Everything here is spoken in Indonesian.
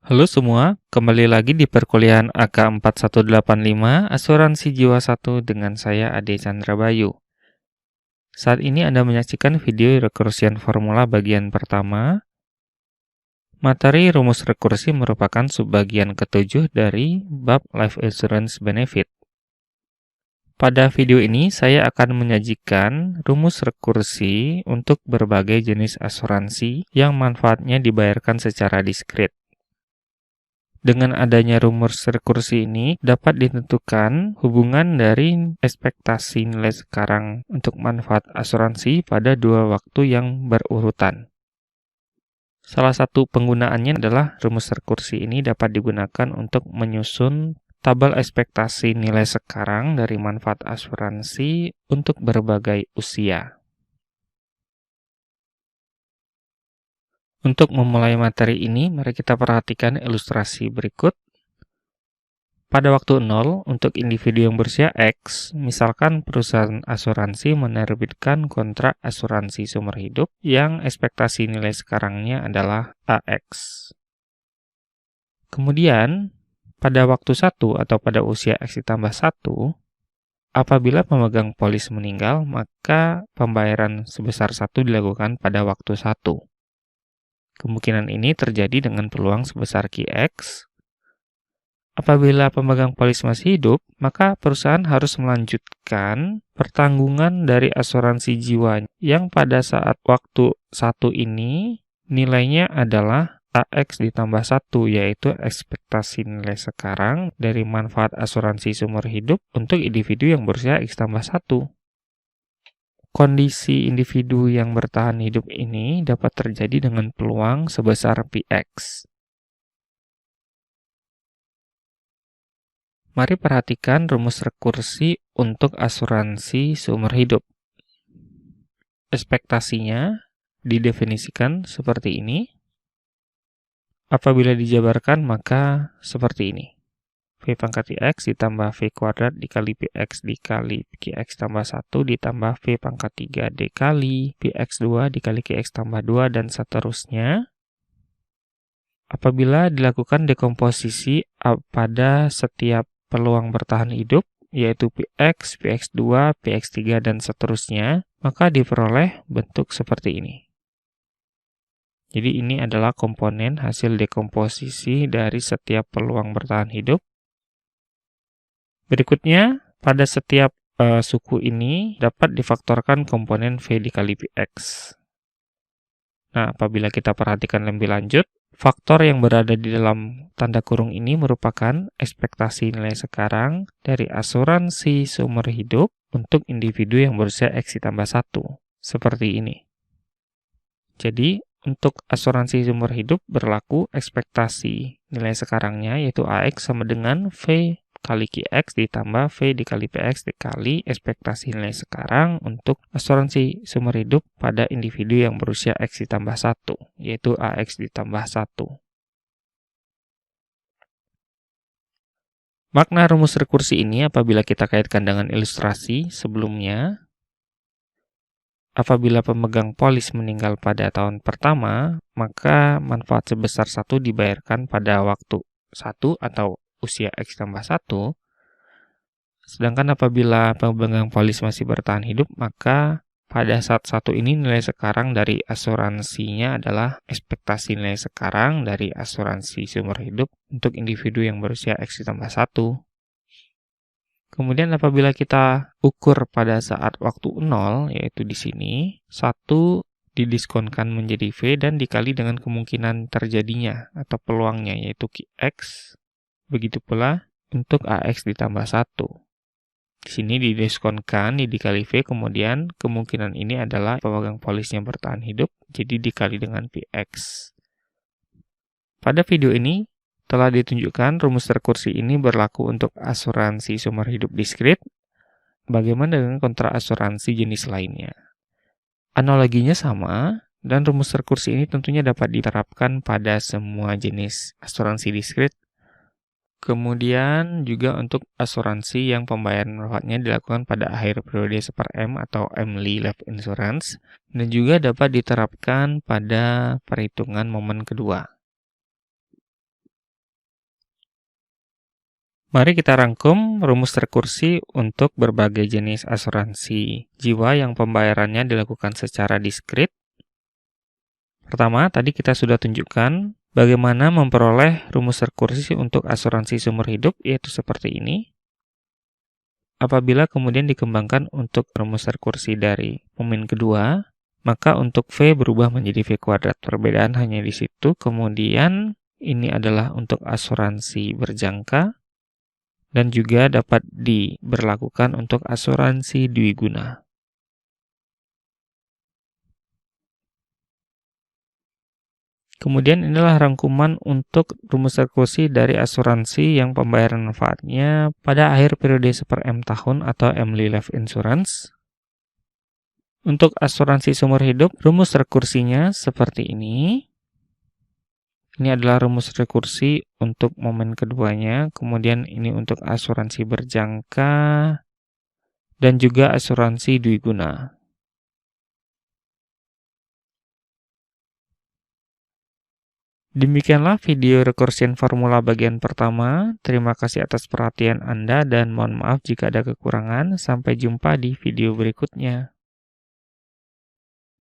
Halo semua, kembali lagi di perkuliahan AK4185 Asuransi Jiwa 1 dengan saya Ade Chandra Bayu. Saat ini Anda menyaksikan video rekursian formula bagian pertama. Materi rumus rekursi merupakan subbagian ketujuh dari bab Life Insurance Benefit. Pada video ini saya akan menyajikan rumus rekursi untuk berbagai jenis asuransi yang manfaatnya dibayarkan secara diskret. Dengan adanya rumus rekursi ini, dapat ditentukan hubungan dari ekspektasi nilai sekarang untuk manfaat asuransi pada dua waktu yang berurutan. Salah satu penggunaannya adalah rumus rekursi ini dapat digunakan untuk menyusun tabel ekspektasi nilai sekarang dari manfaat asuransi untuk berbagai usia. Untuk memulai materi ini, mari kita perhatikan ilustrasi berikut. Pada waktu 0, untuk individu yang berusia X, misalkan perusahaan asuransi menerbitkan kontrak asuransi seumur hidup yang ekspektasi nilai sekarangnya adalah AX. Kemudian, pada waktu 1 atau pada usia X ditambah 1, apabila pemegang polis meninggal, maka pembayaran sebesar 1 dilakukan pada waktu 1. Kemungkinan ini terjadi dengan peluang sebesar QX. Apabila pemegang polis masih hidup, maka perusahaan harus melanjutkan pertanggungan dari asuransi jiwa yang pada saat waktu 1 ini nilainya adalah AX ditambah 1, yaitu ekspektasi nilai sekarang dari manfaat asuransi seumur hidup untuk individu yang berusia X tambah 1. Kondisi individu yang bertahan hidup ini dapat terjadi dengan peluang sebesar PX. Mari perhatikan rumus rekursi untuk asuransi seumur hidup. Ekspektasinya didefinisikan seperti ini. Apabila dijabarkan maka seperti ini. V pangkat X ditambah V kuadrat dikali PX dikali QX tambah 1 ditambah V pangkat 3 dikali PX2 dikali QX tambah 2 dan seterusnya. Apabila dilakukan dekomposisi pada setiap peluang bertahan hidup, yaitu PX, PX2, PX3, dan seterusnya, maka diperoleh bentuk seperti ini. Jadi ini adalah komponen hasil dekomposisi dari setiap peluang bertahan hidup. Berikutnya, pada setiap suku ini dapat difaktorkan komponen V dikali PX. Nah, apabila kita perhatikan lebih lanjut, faktor yang berada di dalam tanda kurung ini merupakan ekspektasi nilai sekarang dari asuransi seumur hidup untuk individu yang berusia X ditambah 1. Seperti ini. Jadi, untuk asuransi seumur hidup berlaku ekspektasi nilai sekarangnya yaitu AX sama dengan V kali QX ditambah V dikali PX dikali ekspektasi nilai sekarang untuk asuransi seumur hidup pada individu yang berusia X ditambah 1, yaitu AX ditambah 1. Makna rumus rekursi ini apabila kita kaitkan dengan ilustrasi sebelumnya, apabila pemegang polis meninggal pada tahun pertama, maka manfaat sebesar 1 dibayarkan pada waktu 1 atau usia X tambah 1. Sedangkan apabila pemegang polis masih bertahan hidup, maka pada saat 1 ini nilai sekarang dari asuransinya adalah ekspektasi nilai sekarang dari asuransi seumur hidup untuk individu yang berusia X ditambah 1. Kemudian apabila kita ukur pada saat waktu 0, yaitu di sini, 1 didiskonkan menjadi V dan dikali dengan kemungkinan terjadinya atau peluangnya, yaitu QX. Begitu pula untuk AX ditambah 1. Di sini didiskonkan, dikali V, kemudian kemungkinan ini adalah pemegang polisnya bertahan hidup, jadi dikali dengan PX. Pada video ini, telah ditunjukkan rumus rekursi ini berlaku untuk asuransi seumur hidup diskret. Bagaimana dengan kontrak asuransi jenis lainnya? Analoginya sama, dan rumus rekursi ini tentunya dapat diterapkan pada semua jenis asuransi diskret. Kemudian juga untuk asuransi yang pembayaran manfaatnya dilakukan pada akhir periode 1/M atau MLI Life Insurance, dan juga dapat diterapkan pada perhitungan momen kedua. Mari kita rangkum rumus rekursi untuk berbagai jenis asuransi jiwa yang pembayarannya dilakukan secara diskrit. Pertama, tadi kita sudah tunjukkan bagaimana memperoleh rumus rekursi untuk asuransi sumber hidup, yaitu seperti ini. Apabila kemudian dikembangkan untuk rumus rekursi dari pemain kedua, maka untuk V berubah menjadi V kuadrat. Perbedaan hanya di situ. Kemudian ini adalah untuk asuransi berjangka dan juga dapat diberlakukan untuk asuransi dwiguna. Kemudian inilah rangkuman untuk rumus rekursi dari asuransi yang pembayaran manfaatnya pada akhir periode 1/M tahun atau Emily Life Insurance. Untuk asuransi sumber hidup, rumus rekursinya seperti ini. Ini adalah rumus rekursi untuk momen keduanya, kemudian ini untuk asuransi berjangka, dan juga asuransi dwiguna. Demikianlah video rekursian formula bagian pertama. Terima kasih atas perhatian Anda dan mohon maaf jika ada kekurangan. Sampai jumpa di video berikutnya.